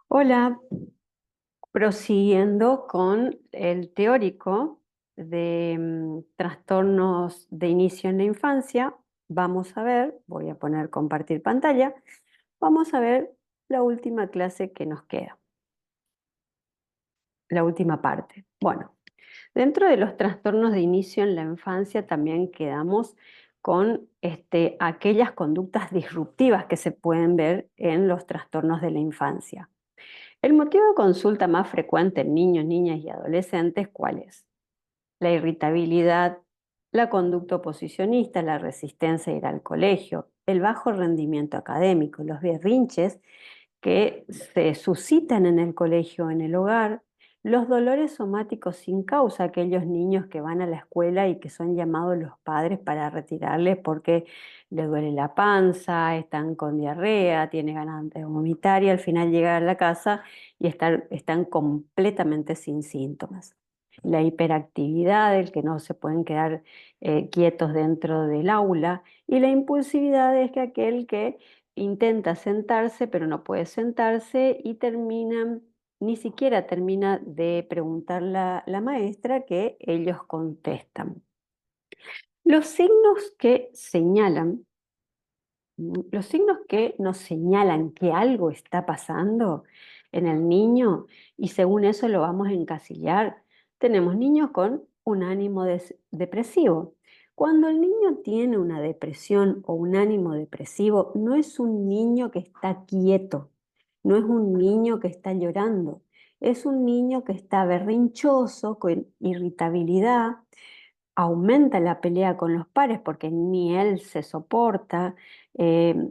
Hola, prosiguiendo con el teórico de trastornos de inicio en la infancia, vamos a ver, voy a poner compartir pantalla, vamos a ver la última clase que nos queda, la última parte. Bueno, dentro de los trastornos de inicio en la infancia también quedamos con aquellas conductas disruptivas que se pueden ver en los trastornos de la infancia. El motivo de consulta más frecuente en niños, niñas y adolescentes, ¿cuál es? La irritabilidad, la conducta oposicionista, la resistencia a ir al colegio, el bajo rendimiento académico, los berrinches que se suscitan en el colegio o en el hogar, los dolores somáticos sin causa, aquellos niños que van a la escuela y que son llamados los padres para retirarles porque les duele la panza, están con diarrea, tienen ganas de vomitar y al final llegan a la casa y están completamente sin síntomas. La hiperactividad, el que no se pueden quedar quietos dentro del aula, y la impulsividad es que aquel que intenta sentarse, pero no puede sentarse y ni siquiera termina de preguntar la maestra que ellos contestan. Los signos que señalan, los signos que nos señalan que algo está pasando en el niño y según eso lo vamos a encasillar, tenemos niños con un ánimo depresivo. Cuando el niño tiene una depresión o un ánimo depresivo, no es un niño que está quieto, no es un niño que está llorando, es un niño que está berrinchoso, con irritabilidad, aumenta la pelea con los pares porque ni él se soporta,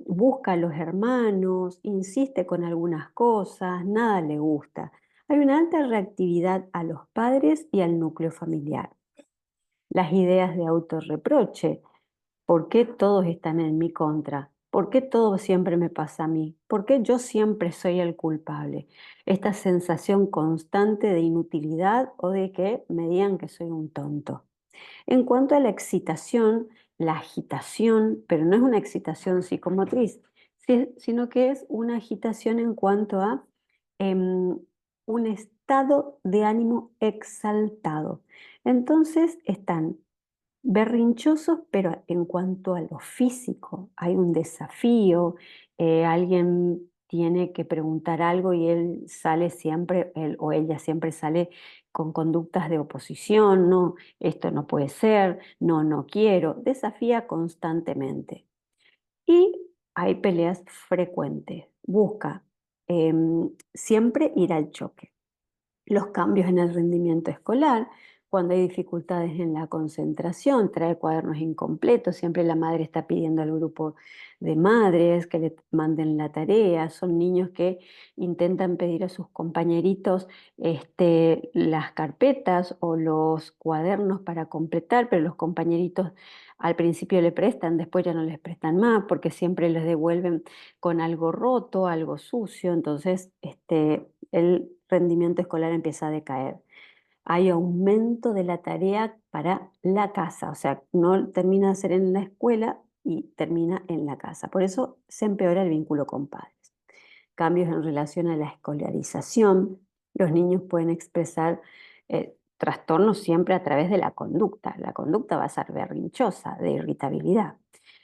busca a los hermanos, insiste con algunas cosas, nada le gusta. Hay una alta reactividad a los padres y al núcleo familiar. Las ideas de autorreproche. ¿Por qué todos están en mi contra? ¿Por qué todo siempre me pasa a mí? ¿Por qué yo siempre soy el culpable? Esta sensación constante de inutilidad o de que me digan que soy un tonto. En cuanto a la excitación, la agitación, pero no es una excitación psicomotriz, sino que es una agitación en cuanto a em, un estado de ánimo exaltado. Entonces están berrinchosos, pero en cuanto a lo físico, hay un desafío, alguien tiene que preguntar algo y él sale siempre, él o ella siempre sale con conductas de oposición, no, esto no puede ser, no, no quiero, desafía constantemente. Y hay peleas frecuentes, busca siempre ir al choque, los cambios en el rendimiento escolar, cuando hay dificultades en la concentración, trae cuadernos incompletos, siempre la madre está pidiendo al grupo de madres que le manden la tarea, son niños que intentan pedir a sus compañeritos las carpetas o los cuadernos para completar, pero los compañeritos al principio le prestan, después ya no les prestan más porque siempre les devuelven con algo roto, algo sucio, entonces el rendimiento escolar empieza a decaer. Hay aumento de la tarea para la casa, o sea, no termina de ser en la escuela y termina en la casa. Por eso se empeora el vínculo con padres. Cambios en relación a la escolarización. Los niños pueden expresar trastornos siempre a través de la conducta. La conducta va a ser berrinchosa, de irritabilidad.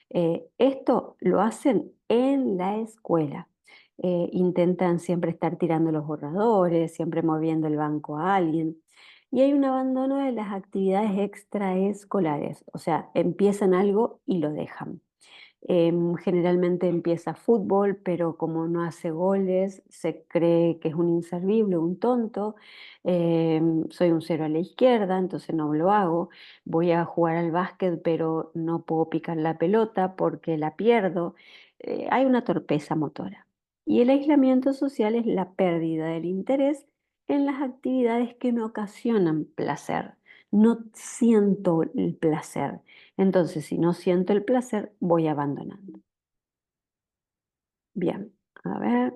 Esto lo hacen en la escuela. Intentan siempre estar tirando los borradores, siempre moviendo el banco a alguien. Y hay un abandono de las actividades extraescolares, o sea, empiezan algo y lo dejan. Generalmente empieza fútbol, pero como no hace goles, se cree que es un inservible, un tonto. Soy un cero a la izquierda, entonces no lo hago. Voy a jugar al básquet, pero no puedo picar la pelota porque la pierdo. Hay una torpeza motora. Y el aislamiento social es la pérdida del interés en las actividades que me ocasionan placer. No siento el placer. Entonces, si no siento el placer, voy abandonando. Bien, a ver,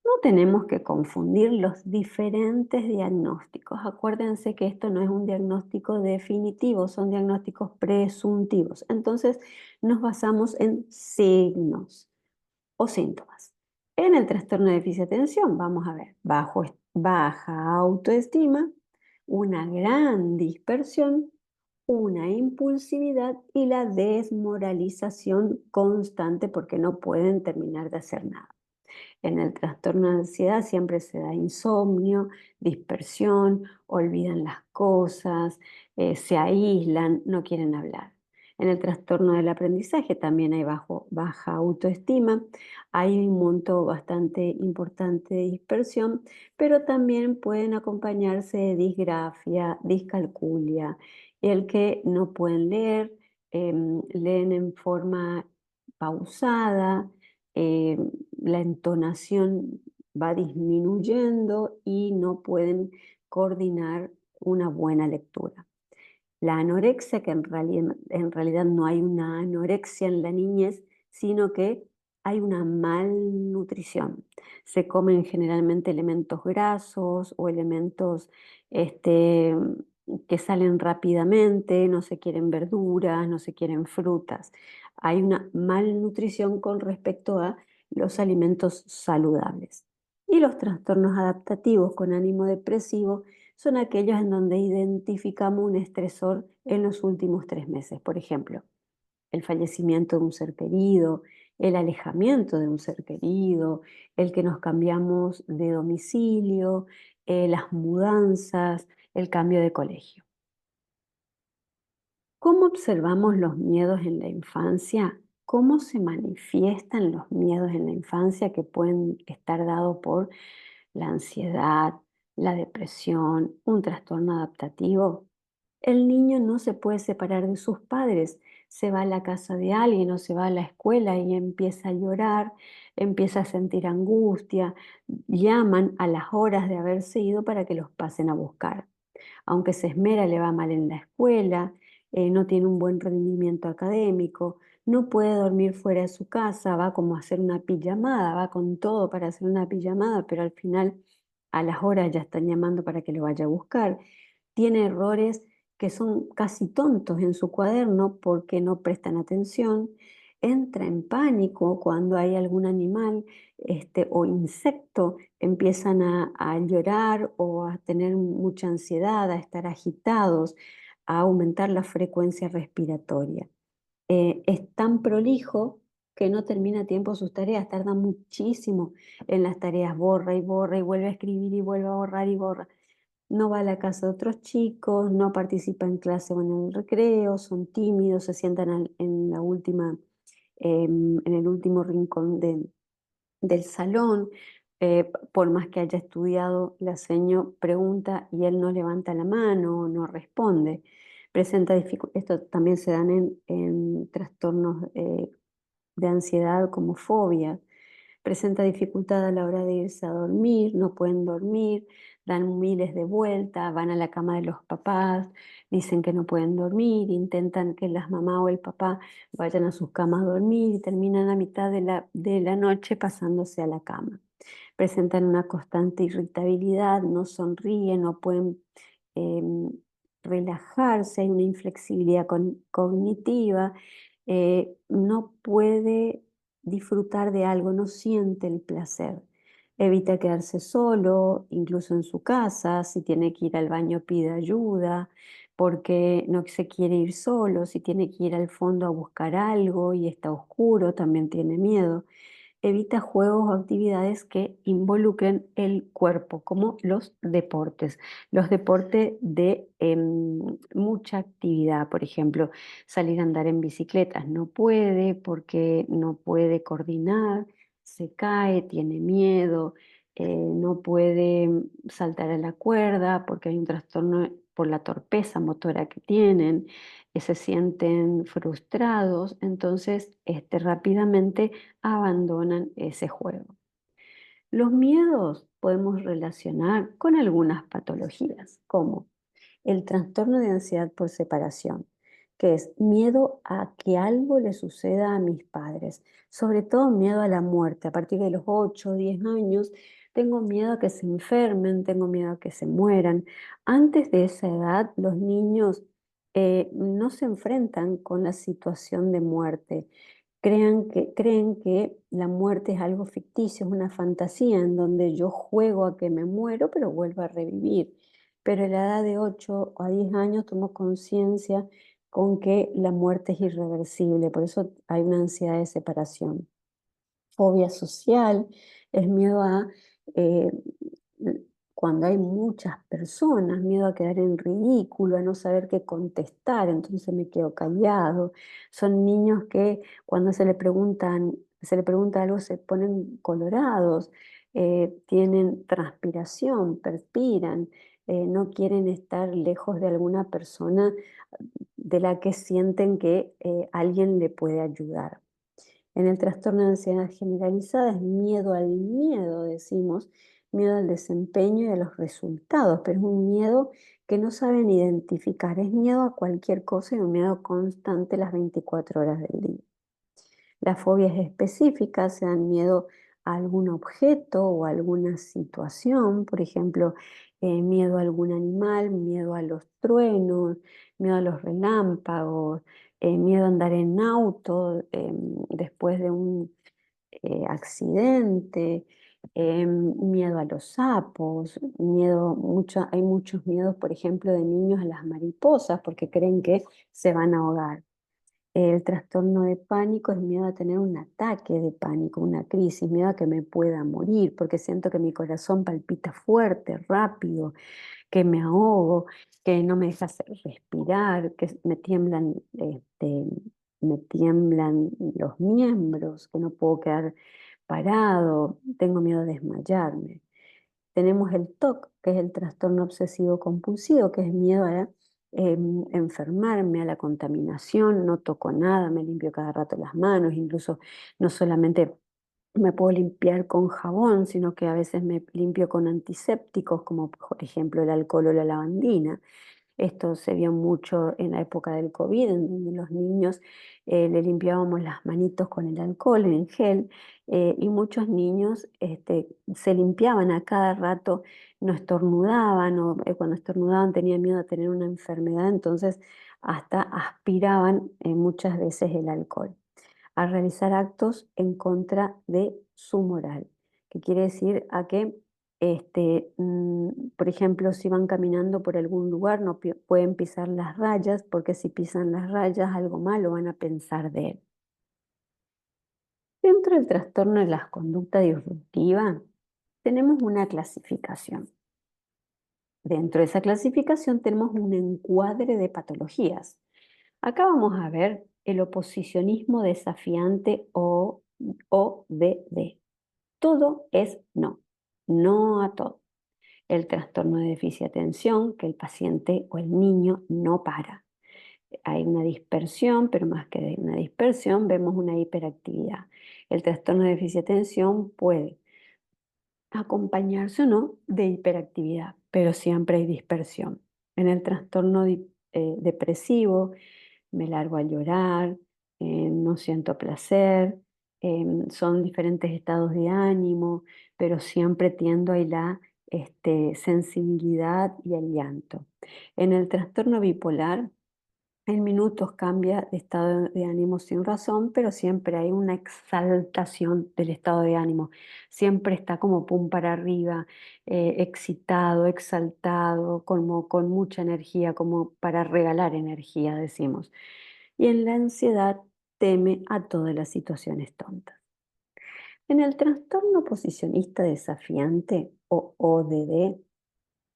no tenemos que confundir los diferentes diagnósticos. Acuérdense que esto no es un diagnóstico definitivo, son diagnósticos presuntivos. Entonces, nos basamos en signos o síntomas. En el trastorno de déficit de atención, vamos a ver, baja autoestima, una gran dispersión, una impulsividad y la desmoralización constante porque no pueden terminar de hacer nada. En el trastorno de ansiedad siempre se da insomnio, dispersión, olvidan las cosas, se aíslan, no quieren hablar. En el trastorno del aprendizaje también hay baja autoestima, hay un monto bastante importante de dispersión, pero también pueden acompañarse de disgrafia, discalculia, el que no pueden leer, leen en forma pausada, eh, la entonación va disminuyendo y no pueden coordinar una buena lectura. La anorexia, que en realidad no hay una anorexia en la niñez, sino que hay una malnutrición. Se comen generalmente elementos grasos o elementos este, que salen rápidamente, no se quieren verduras, no se quieren frutas. Hay una malnutrición con respecto a los alimentos saludables. Y los trastornos adaptativos con ánimo depresivo son aquellos en donde identificamos un estresor en los últimos 3 meses. Por ejemplo, el fallecimiento de un ser querido, el alejamiento de un ser querido, el que nos cambiamos de domicilio, las mudanzas, el cambio de colegio. ¿Cómo observamos los miedos en la infancia? ¿Cómo se manifiestan los miedos en la infancia que pueden estar dados por la ansiedad, la depresión, un trastorno adaptativo? El niño no se puede separar de sus padres, se va a la casa de alguien o se va a la escuela y empieza a llorar, empieza a sentir angustia, llaman a las horas de haberse ido para que los pasen a buscar. Aunque se esmera, le va mal en la escuela, no tiene un buen rendimiento académico, no puede dormir fuera de su casa, va como a hacer una pijamada, va con todo para hacer una pijamada, pero al final a las horas ya están llamando para que lo vaya a buscar. Tiene errores que son casi tontos en su cuaderno porque no prestan atención. Entra en pánico cuando hay algún animal o insecto, empiezan a llorar o a tener mucha ansiedad, a estar agitados, a aumentar la frecuencia respiratoria. Es tan prolijo que no termina a tiempo sus tareas, tarda muchísimo en las tareas, borra y vuelve a escribir y vuelve a borrar y borra. No va a la casa de otros chicos, no participa en clase o en el recreo, son tímidos, se sientan en el último rincón del salón. Por más que haya estudiado, la seño pregunta y él no levanta la mano, no responde. Esto también se dan en trastornos de ansiedad como fobia. Presenta dificultad a la hora de irse a dormir, no pueden dormir, dan miles de vueltas, van a la cama de los papás, dicen que no pueden dormir, intentan que las mamás o el papá vayan a sus camas a dormir y terminan a mitad de la noche pasándose a la cama. Presentan una constante irritabilidad, no sonríen, no pueden em, relajarse, hay una inflexibilidad cognitiva, no puede disfrutar de algo, no siente el placer. Evita quedarse solo, incluso en su casa, si tiene que ir al baño pide ayuda, porque no se quiere ir solo, si tiene que ir al fondo a buscar algo y está oscuro, también tiene miedo. Evita juegos o actividades que involucren el cuerpo, como los deportes. Los deportes de mucha actividad, por ejemplo, salir a andar en bicicletas no puede porque no puede coordinar, se cae, tiene miedo, no puede saltar a la cuerda porque hay un trastorno por la torpeza motora que tienen, se sienten frustrados, entonces rápidamente abandonan ese juego. Los miedos podemos relacionar con algunas patologías, como el trastorno de ansiedad por separación, que es miedo a que algo le suceda a mis padres, sobre todo miedo a la muerte. A partir de los 8 o 10 años, tengo miedo a que se enfermen, tengo miedo a que se mueran. Antes de esa edad, los niños no se enfrentan con la situación de muerte. creen que la muerte es algo ficticio, es una fantasía en donde yo juego a que me muero, pero vuelvo a revivir. Pero a la edad de 8 a 10 años tomo conciencia con que la muerte es irreversible, por eso hay una ansiedad de separación. Fobia social es miedo a eh, cuando hay muchas personas, miedo a quedar en ridículo, a no saber qué contestar, entonces me quedo callado. Son niños que cuando se le pregunta algo se ponen colorados, tienen transpiración, perspiran, no quieren estar lejos de alguna persona de la que sienten que alguien le puede ayudar. En el trastorno de ansiedad generalizada es miedo al miedo, decimos, miedo al desempeño y a los resultados, pero es un miedo que no saben identificar, es miedo a cualquier cosa y un miedo constante las 24 horas del día. Las fobias específicas se dan miedo a algún objeto o a alguna situación, por ejemplo, miedo a algún animal, miedo a los truenos, miedo a los relámpagos, miedo a andar en auto después de un accidente, miedo a los sapos, hay muchos miedos, por ejemplo, de niños a las mariposas porque creen que se van a ahogar. El trastorno de pánico es miedo a tener un ataque de pánico, una crisis, miedo a que me pueda morir, porque siento que mi corazón palpita fuerte, rápido, que me ahogo, que no me deja respirar, que me tiemblan los miembros, que no puedo quedar parado, tengo miedo de desmayarme. Tenemos el TOC, que es el trastorno obsesivo compulsivo, que es miedo a enfermarme, a la contaminación, no toco nada, me limpio cada rato las manos, incluso no solamente me puedo limpiar con jabón, sino que a veces me limpio con antisépticos, como por ejemplo el alcohol o la lavandina. Esto se vio mucho en la época del COVID, en donde los niños le limpiábamos las manitos con el alcohol en gel y muchos niños se limpiaban a cada rato, no estornudaban o cuando estornudaban tenían miedo a tener una enfermedad, entonces hasta aspiraban muchas veces el alcohol a realizar actos en contra de su moral, que quiere decir a que, por ejemplo, si van caminando por algún lugar, no pueden pisar las rayas, porque si pisan las rayas, algo malo van a pensar de él. Dentro del trastorno de la conducta disruptiva, tenemos una clasificación. Dentro de esa clasificación tenemos un encuadre de patologías. Acá vamos a ver el oposicionismo desafiante o ODD. Todo es no, no a todo. El trastorno de déficit de atención, que el paciente o el niño no para. Hay una dispersión, pero más que una dispersión, vemos una hiperactividad. El trastorno de déficit de atención puede acompañarse o no de hiperactividad, pero siempre hay dispersión. En el trastorno depresivo, me largo a llorar, no siento placer, son diferentes estados de ánimo, pero siempre tiendo a la sensibilidad y el llanto. En el trastorno bipolar, en minutos cambia de estado de ánimo sin razón, pero siempre hay una exaltación del estado de ánimo. Siempre está como pum para arriba, excitado, exaltado, como con mucha energía, como para regalar energía, decimos. Y en la ansiedad teme a todas las situaciones tontas. En el trastorno posicionista desafiante o ODD,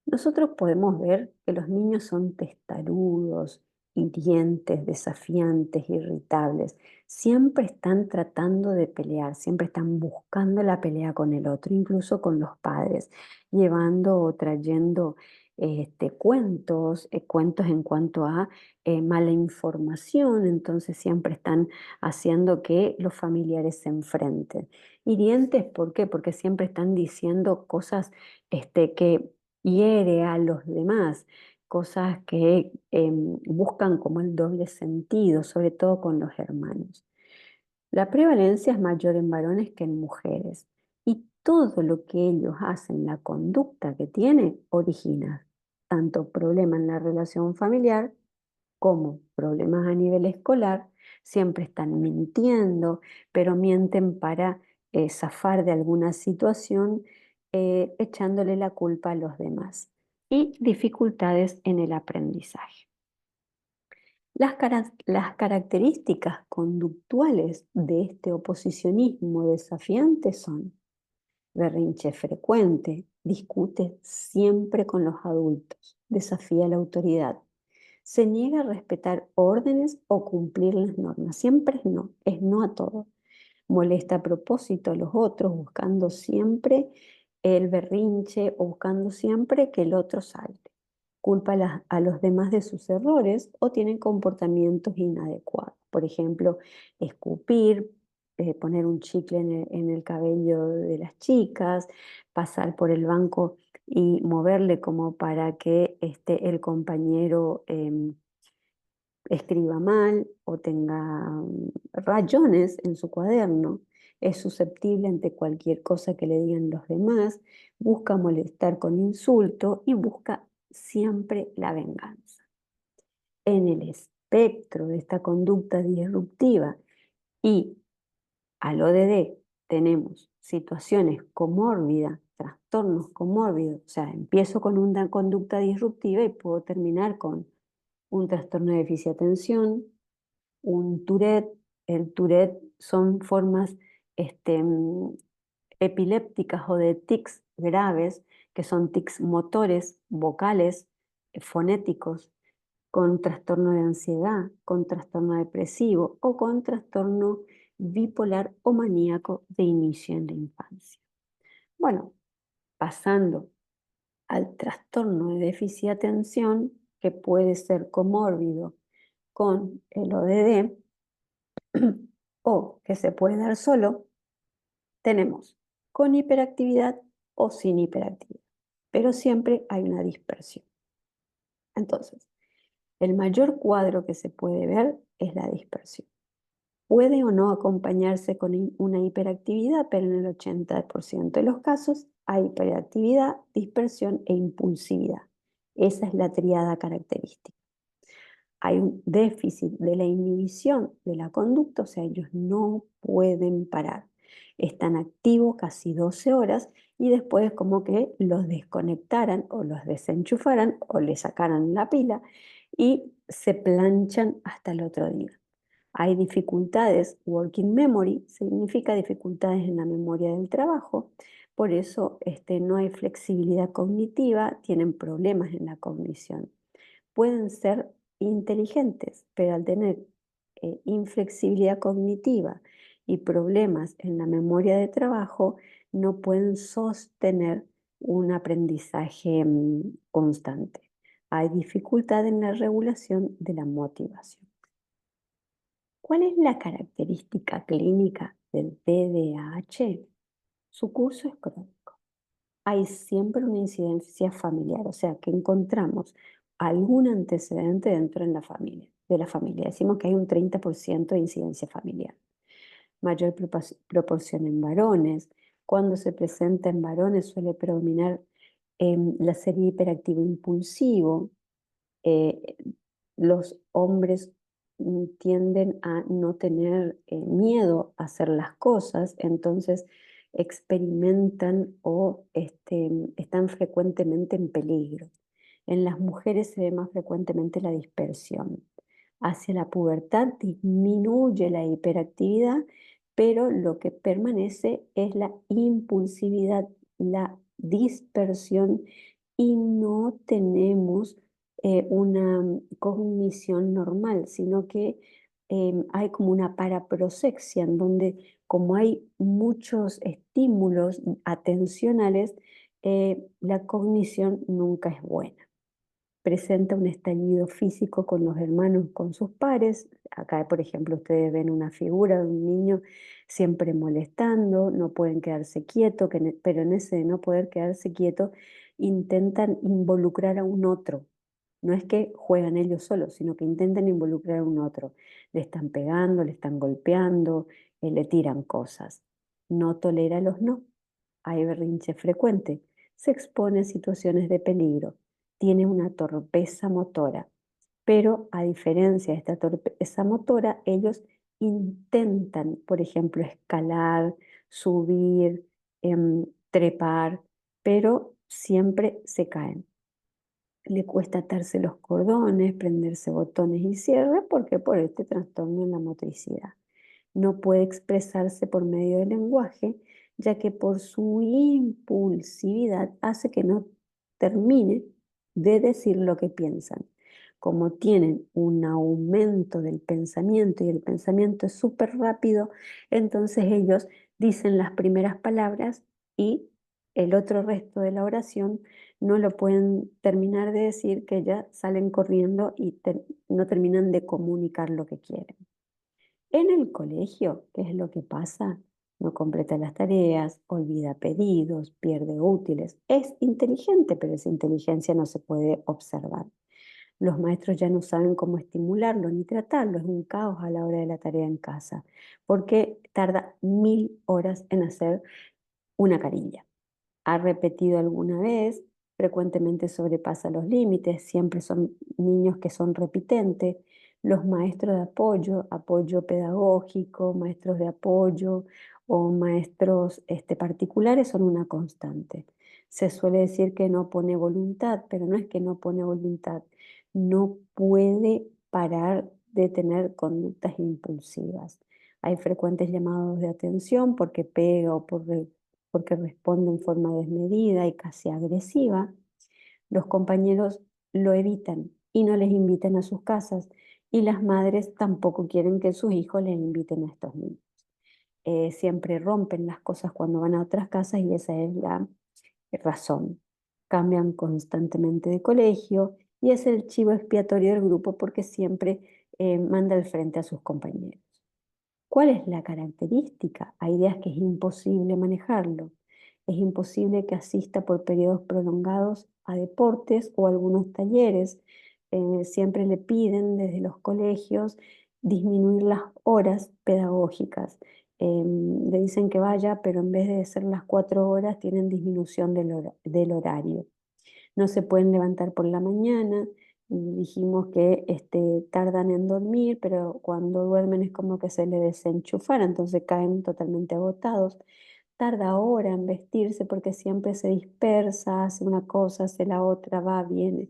nosotros podemos ver que los niños son testarudos, hirientes, desafiantes, irritables. Siempre están tratando de pelear, siempre están buscando la pelea con el otro, incluso con los padres, llevando o trayendo cuentos en cuanto a mala información, entonces siempre están haciendo que los familiares se enfrenten. Hirientes, ¿por qué? Porque siempre están diciendo cosas que hiere a los demás, cosas que buscan como el doble sentido, sobre todo con los hermanos. La prevalencia es mayor en varones que en mujeres y todo lo que ellos hacen, la conducta que tiene, origina tanto problema en la relación familiar como problemas a nivel escolar, siempre están mintiendo, pero mienten para zafar de alguna situación, echándole la culpa a los demás. Y dificultades en el aprendizaje. Las características conductuales de este oposicionismo desafiante son: berrinche frecuente, discute siempre con los adultos, desafía la autoridad, se niega a respetar órdenes o cumplir las normas. Siempre es no a todo. Molesta a propósito a los otros, buscando siempre el berrinche o buscando siempre que el otro salte. Culpa a los demás de sus errores o tienen comportamientos inadecuados. Por ejemplo, escupir, poner un chicle en el cabello de las chicas, pasar por el banco y moverle como para que el compañero escriba mal o tenga rayones en su cuaderno, es susceptible ante cualquier cosa que le digan los demás, busca molestar con insulto y busca siempre la venganza. En el espectro de esta conducta disruptiva y al ODD tenemos situaciones comórbidas, trastornos comórbidos, o sea, empiezo con una conducta disruptiva y puedo terminar con un trastorno de déficit de atención, un Tourette. El Tourette son formas epilépticas o de tics graves, que son tics motores, vocales, fonéticos, con trastorno de ansiedad, con trastorno depresivo o con trastorno bipolar o maníaco de inicio en la infancia. Bueno, pasando al trastorno de déficit de atención, que puede ser comórbido con el ODD o que se puede dar solo, tenemos con hiperactividad o sin hiperactividad, pero siempre hay una dispersión. Entonces, el mayor cuadro que se puede ver es la dispersión. Puede o no acompañarse con una hiperactividad, pero en el 80% de los casos hay hiperactividad, dispersión e impulsividad. Esa es la tríada característica. Hay un déficit de la inhibición de la conducta, o sea, ellos no pueden parar. Están activos casi 12 horas y después como que los desconectaran o los desenchufaran o le sacaran la pila y se planchan hasta el otro día. Hay dificultades, working memory significa dificultades en la memoria del trabajo, por eso no hay flexibilidad cognitiva, tienen problemas en la cognición. Pueden ser inteligentes, pero al tener inflexibilidad cognitiva y problemas en la memoria de trabajo, no pueden sostener un aprendizaje constante. Hay dificultad en la regulación de la motivación. ¿Cuál es la característica clínica del TDAH? Su curso es crónico. Hay siempre una incidencia familiar, o sea que encontramos algún antecedente dentro de la familia. Decimos que hay un 30% de incidencia familiar. Mayor proporción en varones. Cuando se presenta en varones suele predominar la serie hiperactivo impulsivo. eh, los hombres tienden a no tener miedo a hacer las cosas, entonces experimentan o están frecuentemente en peligro. En las mujeres se ve más frecuentemente la dispersión. Hacia la pubertad disminuye la hiperactividad, pero lo que permanece es la impulsividad, la dispersión y no tenemos una cognición normal, sino que hay como una paraprosexia en donde como hay muchos estímulos atencionales, la cognición nunca es buena. Presenta un estallido físico con los hermanos, con sus pares. Acá, por ejemplo, ustedes ven una figura de un niño siempre molestando, no pueden quedarse quietos, pero en ese de no poder quedarse quieto, intentan involucrar a un otro. No es que juegan ellos solos, sino que intentan involucrar a un otro. Le están pegando, le están golpeando, le tiran cosas. No tolera los no. Hay berrinche frecuente. Se expone a situaciones de peligro. Tiene una torpeza motora. pero a diferencia de esta torpeza motora, ellos intentan, por ejemplo, escalar, subir, trepar, pero siempre se caen. Le cuesta atarse los cordones, prenderse botones y cierre, porque por este trastorno en la motricidad. No puede expresarse por medio del lenguaje, ya que por su impulsividad hace que no termine de decir lo que piensan. Como tienen un aumento del pensamiento y el pensamiento es súper rápido, entonces ellos dicen las primeras palabras y el otro resto de la oración no lo pueden terminar de decir, que ya salen corriendo y no terminan de comunicar lo que quieren. En el colegio, ¿qué es lo que pasa? No completa las tareas, olvida pedidos, pierde útiles. Es inteligente, pero esa inteligencia no se puede observar. Los maestros ya no saben cómo estimularlo ni tratarlo. Es un caos a la hora de la tarea en casa, porque tarda 1000 horas en hacer una carilla. Ha repetido alguna vez, frecuentemente sobrepasa los límites, siempre son niños que son repitentes. Los maestros de apoyo, apoyo pedagógico, maestros de apoyo o maestros particulares son una constante. Se suele decir que no pone voluntad, pero no es que no pone voluntad, no puede parar de tener conductas impulsivas. Hay frecuentes llamados de atención porque pega o porque responde en forma desmedida y casi agresiva. Los compañeros lo evitan y no les invitan a sus casas, y las madres tampoco quieren que sus hijos les inviten a estos niños. Siempre rompen las cosas cuando van a otras casas y esa es la razón. Cambian constantemente de colegio y es el chivo expiatorio del grupo porque siempre manda al frente a sus compañeros. ¿Cuál es la característica? Hay días que es imposible manejarlo. Es imposible que asista por periodos prolongados a deportes o algunos talleres. Siempre le piden desde los colegios disminuir las horas pedagógicas. Le dicen que vaya, pero en vez de ser las 4 horas, tienen disminución del horario. No se pueden levantar por la mañana. Y dijimos que tardan en dormir, pero cuando duermen es como que se le desenchufara, entonces caen totalmente agotados. Tarda hora en vestirse porque siempre se dispersa, hace una cosa, hace la otra, va, viene.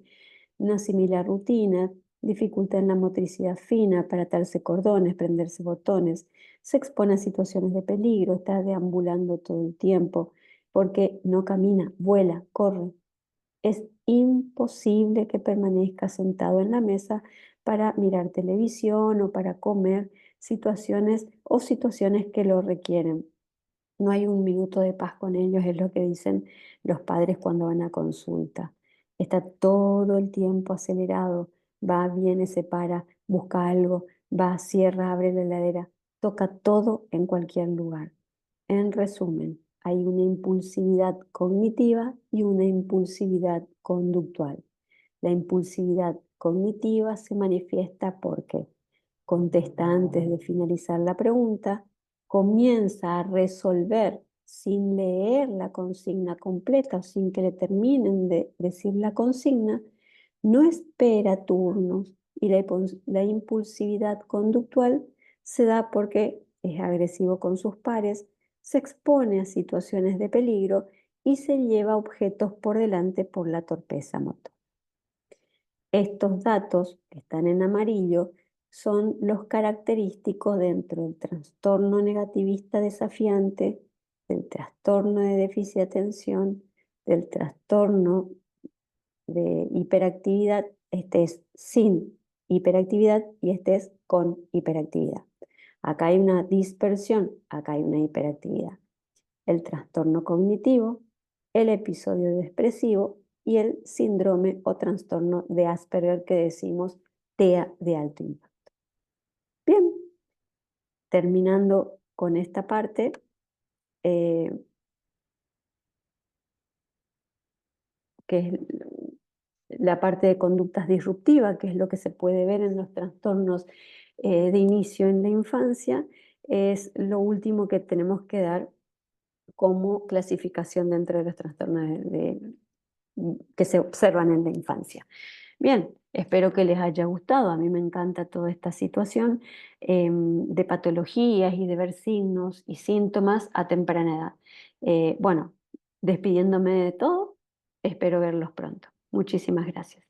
No asimila rutina, dificultad en la motricidad fina para atarse cordones, prenderse botones, se expone a situaciones de peligro, está deambulando todo el tiempo porque no camina, vuela, corre. Es imposible que permanezca sentado en la mesa para mirar televisión o para comer situaciones que lo requieren. No hay un minuto de paz con ellos, es lo que dicen los padres cuando van a consulta. Está todo el tiempo acelerado, va, viene, se para, busca algo, va, cierra, abre la heladera, toca todo en cualquier lugar. En resumen, hay una impulsividad cognitiva y una impulsividad conductual. La impulsividad cognitiva se manifiesta porque contesta antes de finalizar la pregunta, comienza a resolver sin leer la consigna completa o sin que le terminen de decir la consigna, no espera turnos y la impulsividad conductual se da porque es agresivo con sus pares, se expone a situaciones de peligro y se lleva objetos por delante por la torpeza motora. Estos datos que están en amarillo son los característicos dentro del trastorno negativista desafiante, del trastorno de déficit de atención, del trastorno de hiperactividad. Este es sin hiperactividad y este es con hiperactividad. Acá hay una dispersión, acá hay una hiperactividad. El trastorno cognitivo, el episodio depresivo y el síndrome o trastorno de Asperger que decimos TEA de alto impacto. Bien, terminando con esta parte, que es la parte de conductas disruptivas, que es lo que se puede ver en los trastornos de inicio en la infancia, es lo último que tenemos que dar como clasificación dentro de los trastornos que se observan en la infancia. Bien, Espero que les haya gustado. A mí me encanta toda esta situación de patologías y de ver signos y síntomas a temprana edad. Bueno, despidiéndome de todo, espero verlos pronto. Muchísimas gracias.